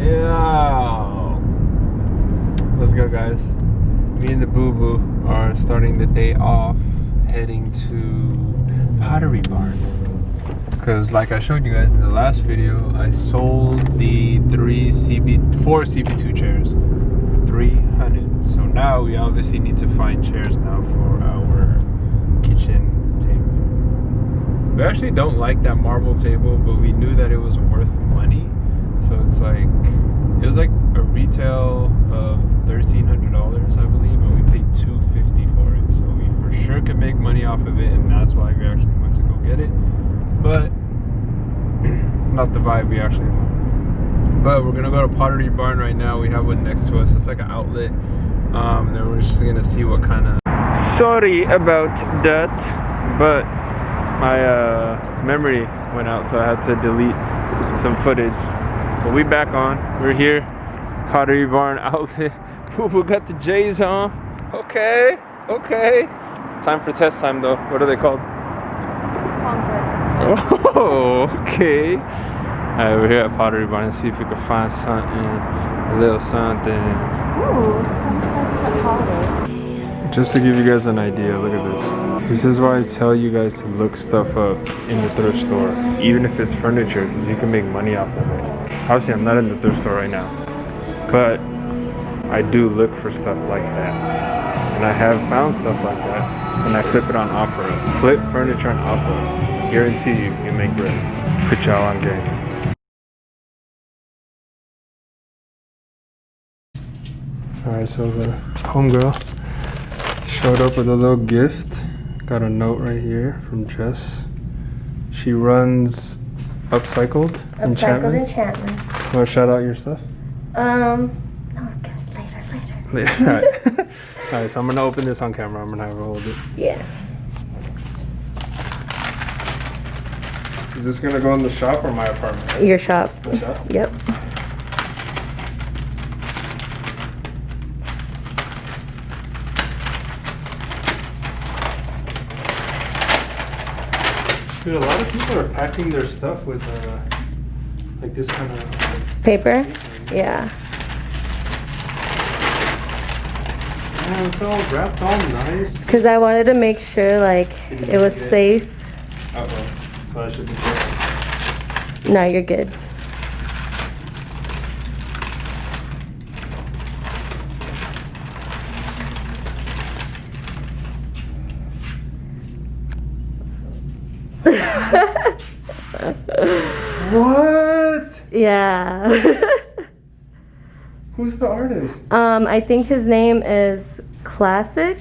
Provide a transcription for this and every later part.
Yeah. Let's go, guys. Me and the boo-boo are starting the day off heading to Pottery Barn. Because like I showed you guys in the last video, I sold the 4 CB2 chairs for $300. So now we obviously need to find chairs now for our kitchen table. We actually don't like that marble table, but we knew that it was worth money. So it's like, it was like a retail of $1,300, I believe, and we paid $250 for it. So we for sure could make money off of it, and that's why we actually went to go get it. But not the vibe we actually want. But we're gonna go to Pottery Barn right now. We have one next to us. It's like an outlet. And then we're just gonna see what kind of. Sorry about that, but my memory went out, so I had to delete some footage. But we back on. We're here, Pottery Barn outlet. We got the J's on. Okay. Time for test time though. What are they called? Oh, okay. Alright, we're here at Pottery Barn and see if we can find something, a little something. Ooh, something holiday. Just to give you guys an idea, look at this. This is why I tell you guys to look stuff up in the thrift store, even if it's furniture, because you can make money off of it. Obviously, I'm not in the thrift store right now, but I do look for stuff like that. And I have found stuff like that, and I flip it on offer. Flip furniture on offer. Guarantee you can make bread. Put y'all on game. Alright, so the homegirl showed up with a little gift. Got a note right here from Jess. She runs Upcycled Enchantments. Want to shout out your stuff? No, okay. Later. Alright. Alright, so I'm gonna open this on camera. I'm gonna have her hold it. Yeah. Is this gonna go in the shop or my apartment? Your shop. The shop? Yep. Dude, a lot of people are packing their stuff with like this kind of Paper? Yeah. Man, it's all wrapped all nice. It's because I wanted to make sure like it was safe. Uh-oh. So I should be careful. No, you're good. What? Yeah. Who's the artist? I think his name is Classic.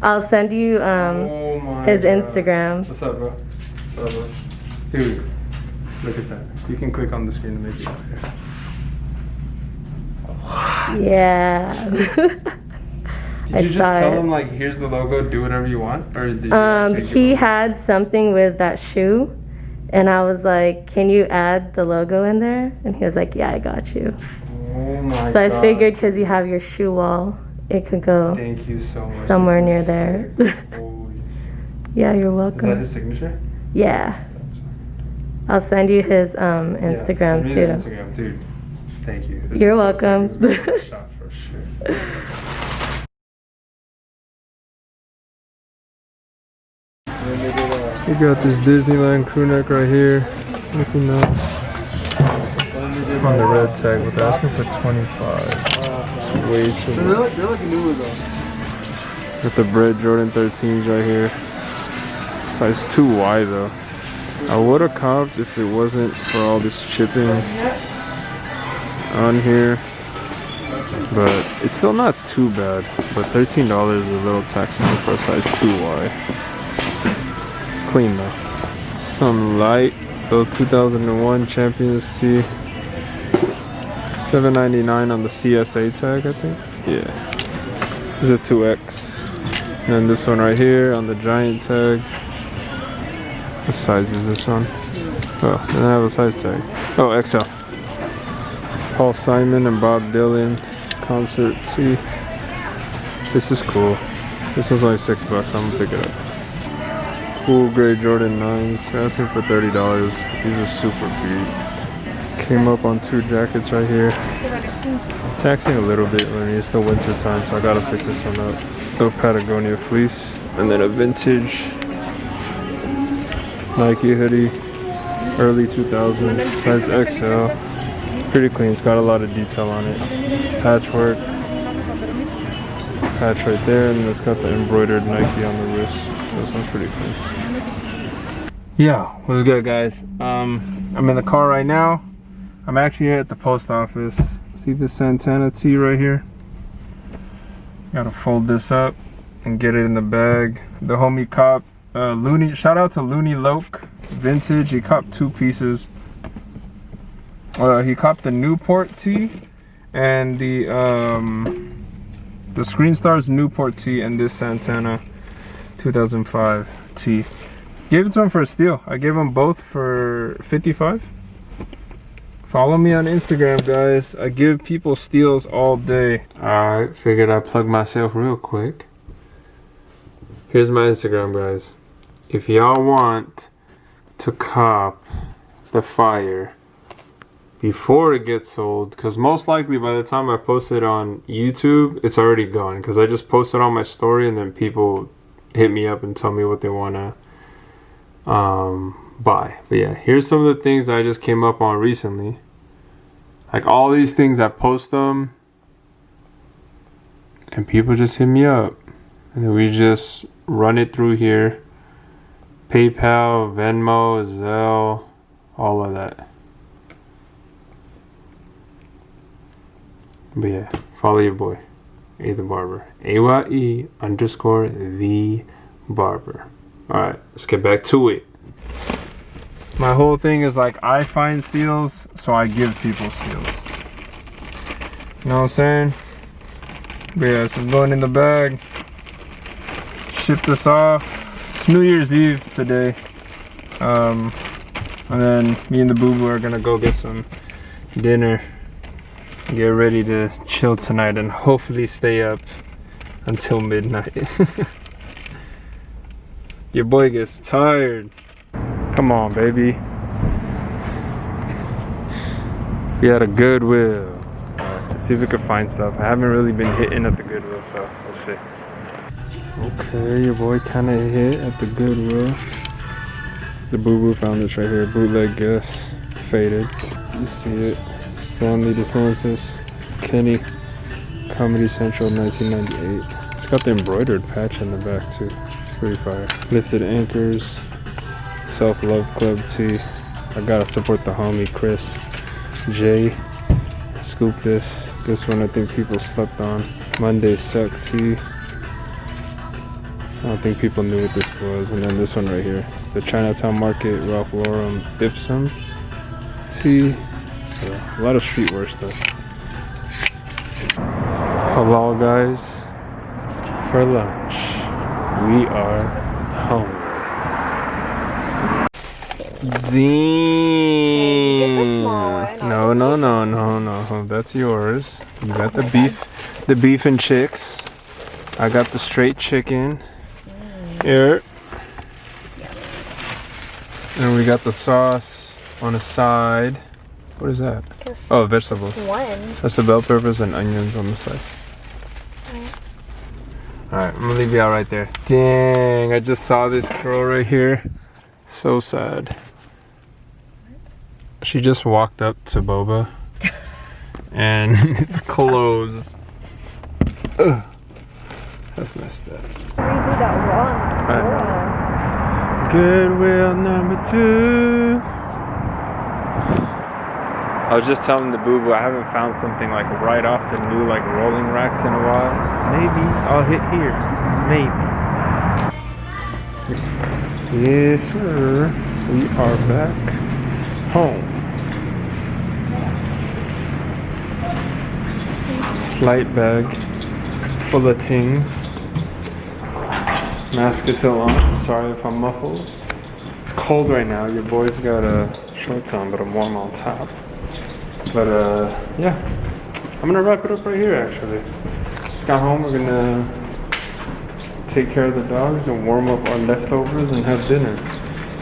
I'll send you Oh my his God. Instagram. What's up, bro? What's up, bro? Dude, look at that. You can click on the screen to make it out here. Yeah. Did you just tell him like, here's the logo, do whatever you want, or did you he had something with that shoe, and I was like, can you add the logo in there? And he was like, yeah, I got you. Oh my So God. I figured because you have your shoe wall, it could go Thank you so much. somewhere This near is there. sick. Holy. Yeah, you're Is welcome. that his signature? Yeah. That's fine. I'll send you his Yeah, Instagram send me too. the Instagram, dude. Thank you. This You're is so welcome. sick. This is gonna be a shot for sure. We got this Disneyland crew neck right here. Looking nice. On the red tag, but they're asking for 25. It's way too much. They're like new though. Got the Bred Jordan 13's right here. Size 2Y though. I would have copped if it wasn't for all this chipping on here. But it's still not too bad. But $13 is a little taxing for a size 2Y. Clean though. Some light, though 2001 Champions T. $7.99 on the CSA tag, I think. Yeah. This is a 2X. And then this one right here on the giant tag. What size is this one? Oh, doesn't have a size tag. Oh, XL. Paul Simon and Bob Dylan concert tee. This is cool. This one's only $6. I'm gonna pick it up. Full gray Jordan 9s. They're asking for $30. These are super beat. Came up on 2 jackets right here. I'm taxing a little bit. I mean, it's the winter time, so I gotta pick this one up. The Patagonia fleece, and then a vintage Nike hoodie, early 2000s, size XL. Pretty clean. It's got a lot of detail on it. Patchwork, patch right there, and it's got the embroidered Nike on the wrist. So this one's pretty clean. Yeah, what's good, guys? I'm in the car right now. I'm actually here at the post office. See this Santana tee right here? Gotta fold this up and get it in the bag. The homie cop, Looney, shout out to Looney Loke Vintage. He copped 2 pieces. He copped the Newport tee and the Screen Stars Newport tee and this Santana 2005 tee. Gave it to him for a steal. I gave them both for $55. Follow me on Instagram, guys. I give people steals all day. Alright, figured I'd plug myself real quick. Here's my Instagram, guys. If y'all want to cop the fire before it gets sold, because most likely by the time I post it on YouTube, it's already gone, because I just post it on my story and then people hit me up and tell me what they want to buy. But yeah, here's some of the things I just came up on recently. Like all these things, I post them and people just hit me up, and then we just run it through here. PayPal, Venmo, Zelle, all of that. But yeah, follow your boy, A the Barber. AYE_the Barber. Alright, let's get back to it. My whole thing is like, I find steals, so I give people steals. You know what I'm saying? But yeah, this is going in the bag. Ship this off. It's New Year's Eve today. And then me and the boo-boo are gonna go get some dinner. Get ready to chill tonight and hopefully stay up until midnight. Your boy gets tired. Come on, baby. We had a Goodwill. Let's see if we can find stuff. I haven't really been hitting at the Goodwill, so we'll see. Okay, your boy kind of hit at the Goodwill. The boo-boo found this right here. Bootleg Guess. Faded. You see it. Stanley DeSantis. Kenny. Comedy Central 1998. It's got the embroidered patch in the back too. Pretty fire. Lifted Anchors. Self-Love Club tee. I gotta support the homie Chris J. Scoop this. This one I think people slept on. Monday Suck tee. I don't think people knew what this was. And then this one right here. The Chinatown Market Ralph Lauren Dipsum tee. Yeah, a lot of streetwear stuff. Hello guys. For lunch. We are home. Zing. No. That's yours. You got the beef and chicks. I got the straight chicken. Here. And we got the sauce on the side. What is that? Oh, vegetables. That's the bell peppers and onions on the side. Alright, I'm gonna leave you out right there. Dang, I just saw this girl right here. So sad. She just walked up to Boba and it's closed. Ugh. That's messed up. I know. Goodwill number 2. I was just telling the boo-boo I haven't found something like right off the new like rolling racks in a while. So maybe I'll hit here. Maybe. Yes, sir. We are back home. Slight bag full of things. Mask is still on. Sorry if I'm muffled. It's cold right now. Your boy's got shorts on, but I'm warm on top. But yeah, I'm gonna wrap it up right here actually. Just got home, we're gonna take care of the dogs and warm up our leftovers and have dinner.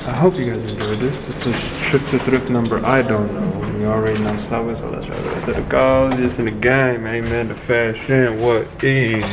I hope you guys enjoyed this. This is trip to thrift number, I don't know. You already know slow, so let's right to the goal. Just in the game, amen. The fashion, what is?